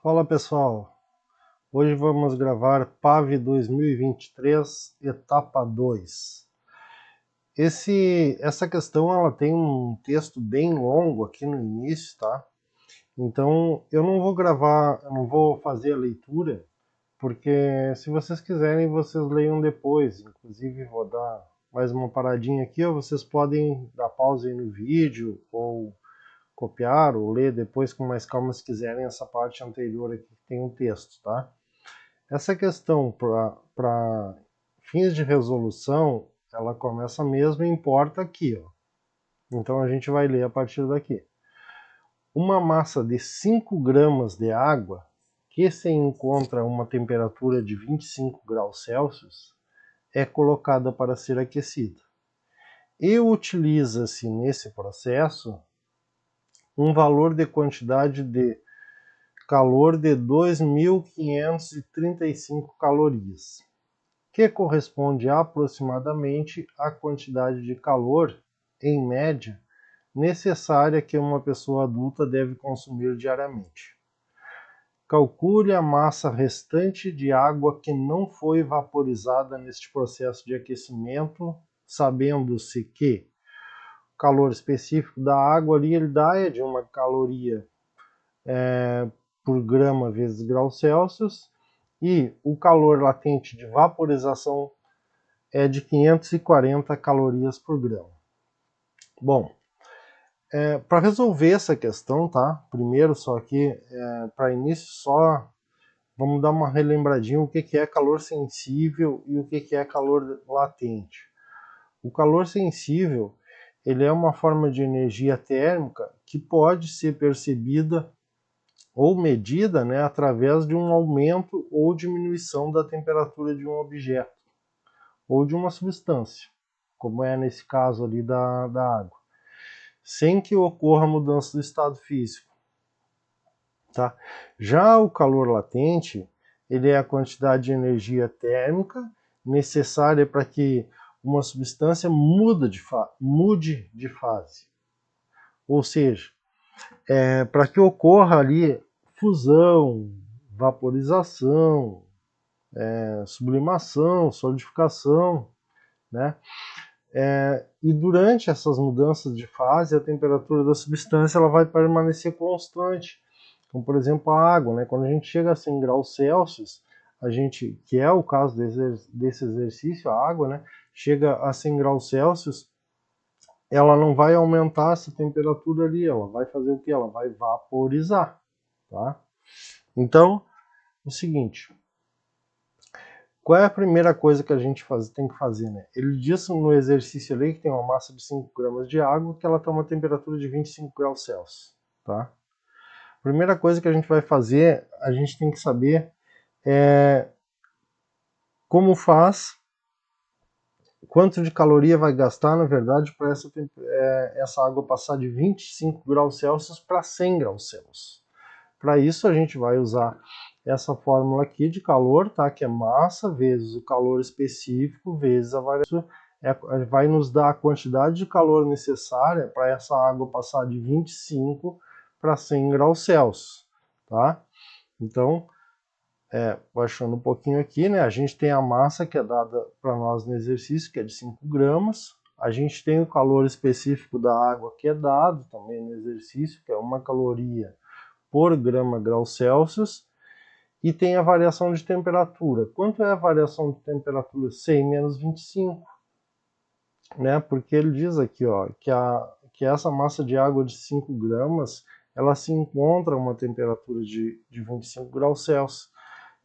Fala pessoal, hoje vamos gravar PAV 2023, etapa 2. Essa questão ela tem um texto bem longo aqui no início, tá? Então eu não vou gravar, eu não vou fazer a leitura, porque se vocês quiserem vocês leiam depois. Inclusive vou dar mais uma paradinha aqui, ou vocês podem dar pausa aí no vídeo, ou copiar ou ler depois com mais calma se quiserem essa parte anterior aqui que tem um texto, tá? Essa questão para fins de resolução, ela começa mesmo e importa aqui, ó. Então a gente vai ler a partir daqui. Uma massa de 5 gramas de água que se encontra a uma temperatura de 25 graus Celsius é colocada para ser aquecida. E utiliza-se nesse processo um valor de quantidade de calor de 2.535 calorias, que corresponde aproximadamente à quantidade de calor, em média, necessária que uma pessoa adulta deve consumir diariamente. Calcule a massa restante de água que não foi vaporizada neste processo de aquecimento, sabendo-se que o calor específico da água ali ele dá de uma caloria por grama vezes graus Celsius, e o calor latente de vaporização é de 540 calorias por grama. Bom, para resolver essa questão, tá? Primeiro, só aqui, para início, só vamos dar uma relembradinha o que é calor sensível e o que é calor latente. O calor sensível, ele é uma forma de energia térmica que pode ser percebida ou medida, né, através de um aumento ou diminuição da temperatura de um objeto ou de uma substância, como é nesse caso ali da água, sem que ocorra mudança do estado físico. Tá? Já o calor latente, ele é a quantidade de energia térmica necessária para que uma substância mude de fase. Ou seja, para que ocorra ali fusão, vaporização, sublimação, solidificação, né? E durante essas mudanças de fase, a temperatura da substância ela vai permanecer constante. Como, por exemplo, a água, né? Quando a gente chega a 100 graus Celsius, a gente, que é o caso desse exercício, a água, né? Chega a 100 graus Celsius, ela não vai aumentar essa temperatura ali, ela vai fazer o que? Ela vai vaporizar, tá? Então, é o seguinte, qual é a primeira coisa que a gente tem que fazer, né? Ele diz no exercício ali que tem uma massa de 5 gramas de água que ela tem uma temperatura de 25 graus Celsius, tá? Primeira coisa que a gente vai fazer, a gente tem que saber como faz, quanto de caloria vai gastar, na verdade, para essa água passar de 25 graus Celsius para 100 graus Celsius. Para isso, a gente vai usar essa fórmula aqui de calor, tá? Que é massa vezes o calor específico vezes a variação. Vai nos dar a quantidade de calor necessária para essa água passar de 25 para 100 graus Celsius, tá? Então, baixando um pouquinho aqui, né? A gente tem a massa que é dada para nós no exercício, que é de 5 gramas. A gente tem o calor específico da água que é dado também no exercício, que é 1 caloria por grama graus Celsius. E tem a variação de temperatura. Quanto é a variação de temperatura? 100 menos 25. Né? Porque ele diz aqui, ó, que essa massa de água de 5 gramas, ela se encontra a uma temperatura de 25 graus Celsius.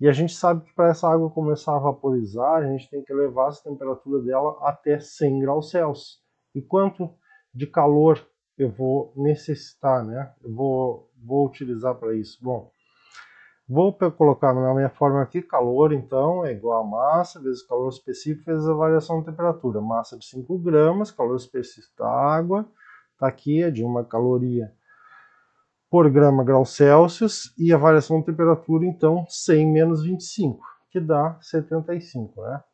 E a gente sabe que para essa água começar a vaporizar, a gente tem que elevar essa temperatura dela até 100 graus Celsius. E quanto de calor eu vou necessitar, né? Eu vou utilizar para isso? Bom, vou colocar na minha forma aqui, calor então é igual a massa vezes calor específico vezes a variação de temperatura. Massa de 5 gramas, calor específico da água, está aqui, é de 1 caloria por grama graus Celsius, e a variação de temperatura, então, 100 menos 25, que dá 75, né?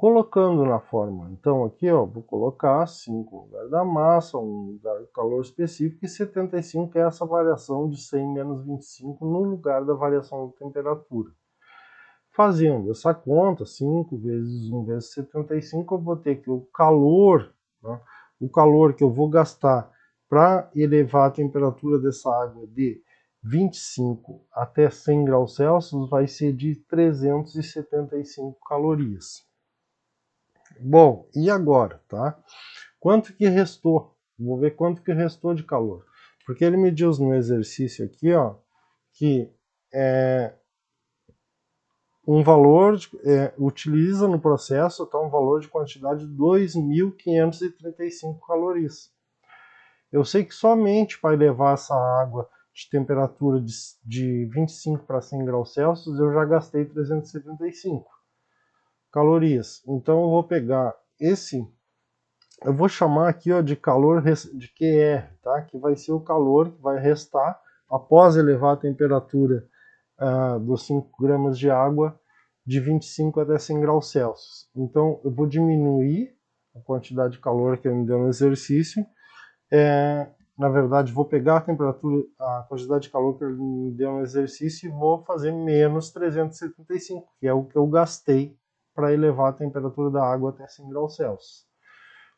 colocando na fórmula. Então aqui, ó, vou colocar 5 no lugar da massa, 1 no lugar do calor específico, e 75 é essa variação de 100 menos 25 no lugar da variação da temperatura. Fazendo essa conta, 5 vezes 1 vezes 75, eu vou ter que o calor, né, o calor que eu vou gastar para elevar a temperatura dessa água de 25 até 100 graus Celsius vai ser de 375 calorias. Bom, e agora, tá? Quanto que restou? Vou ver quanto que restou de calor. Porque ele mediu no exercício aqui, ó, que um valor, utiliza no processo, tá, um valor de quantidade de 2.535 calorias. Eu sei que somente para elevar essa água de temperatura de 25 para 100 graus Celsius, eu já gastei 375 calorias. Então eu vou pegar esse, eu vou chamar aqui, ó, de calor de QR, tá? Que vai ser o calor que vai restar após elevar a temperatura dos 5 gramas de água de 25 até 100 graus Celsius. Então eu vou diminuir a quantidade de calor que ele me deu no exercício. Na verdade, vou pegar a temperatura, a quantidade de calor que ele me deu no exercício e vou fazer menos 375, que é o que eu gastei para elevar a temperatura da água até 100 graus Celsius.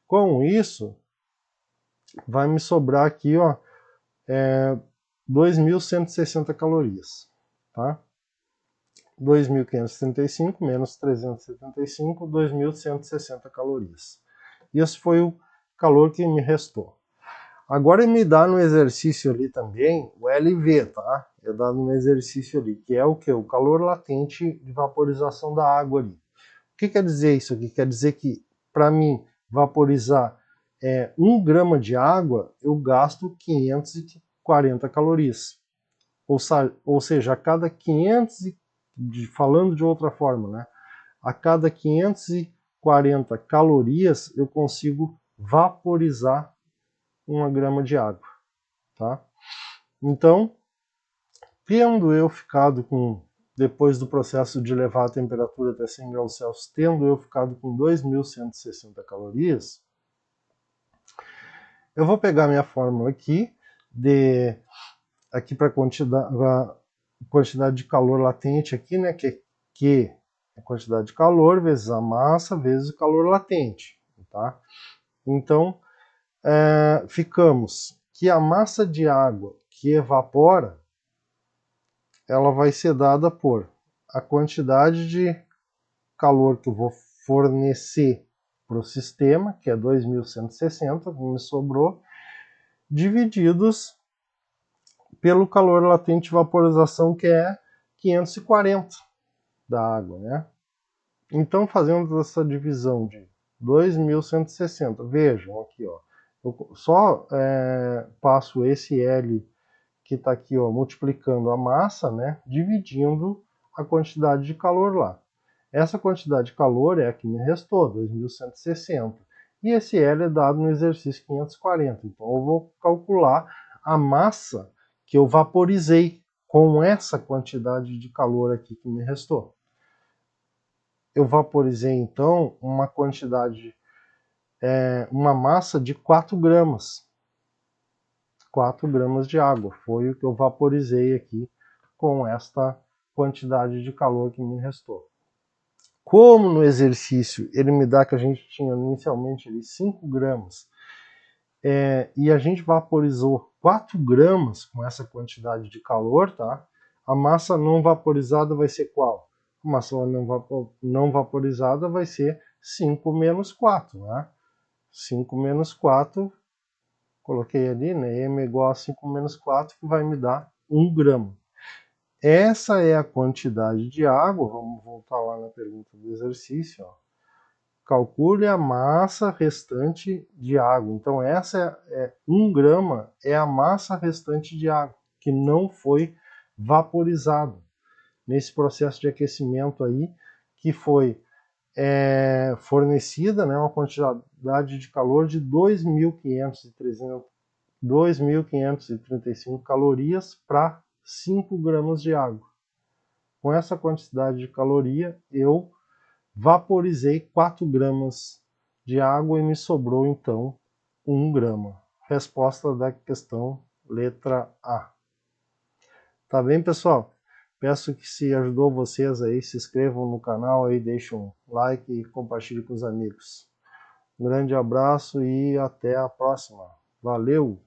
Com isso, vai me sobrar aqui, ó, 2.160 calorias, tá? 2.535 menos 375, 2.160 calorias. Esse foi o calor que me restou. Agora ele me dá no exercício ali também o LV, tá? É dado no exercício ali, que é o que? O calor latente de vaporização da água ali. O que quer dizer isso aqui? Quer dizer que para mim vaporizar 1 grama de água, eu gasto 540 calorias. Ou seja, a cada 500, falando de outra forma, né? A cada 540 calorias eu consigo vaporizar 1 grama de água, tá? Então, tendo eu ficado com, depois do processo de elevar a temperatura até 100 graus Celsius, tendo eu ficado com 2.160 calorias, eu vou pegar minha fórmula aqui para quantidade de calor latente aqui, né, que é a quantidade de calor vezes a massa vezes o calor latente, tá? Então, ficamos que a massa de água que evapora, ela vai ser dada por a quantidade de calor que eu vou fornecer para o sistema, que é 2.160, que me sobrou, divididos pelo calor latente de vaporização, que é 540 da água, né? Então, fazendo essa divisão de 2.160, vejam aqui, ó, eu só passo esse L que está aqui, ó, multiplicando a massa, né, dividindo a quantidade de calor lá. Essa quantidade de calor é a que me restou, 2.160. E esse L é dado no exercício 540. Então eu vou calcular a massa que eu vaporizei com essa quantidade de calor aqui que me restou. Eu vaporizei então uma quantidade, uma massa de 4 gramas. 4 gramas de água. Foi o que eu vaporizei aqui com esta quantidade de calor que me restou. Como no exercício ele me dá que a gente tinha inicialmente ali 5 gramas e a gente vaporizou 4 gramas com essa quantidade de calor, tá? A massa não vaporizada vai ser qual? A massa não vaporizada vai ser 5 menos 4, né? 5 menos 4, coloquei ali, né? M é igual a 5 menos 4, que vai me dar 1 grama. Essa é a quantidade de água, vamos voltar lá na pergunta do exercício, ó. Calcule a massa restante de água. Então essa 1 grama é a massa restante de água, que não foi vaporizada nesse processo de aquecimento aí, que foi fornecida, né, uma quantidade de calor de 2.535 calorias para 5 gramas de água. Com essa quantidade de caloria, eu Vaporizei 4 gramas de água e me sobrou então 1 grama. Resposta da questão letra A. Tá bem, pessoal? Peço que, se ajudou vocês aí, se inscrevam no canal aí, deixem um like e compartilhem com os amigos. Um grande abraço e até a próxima. Valeu!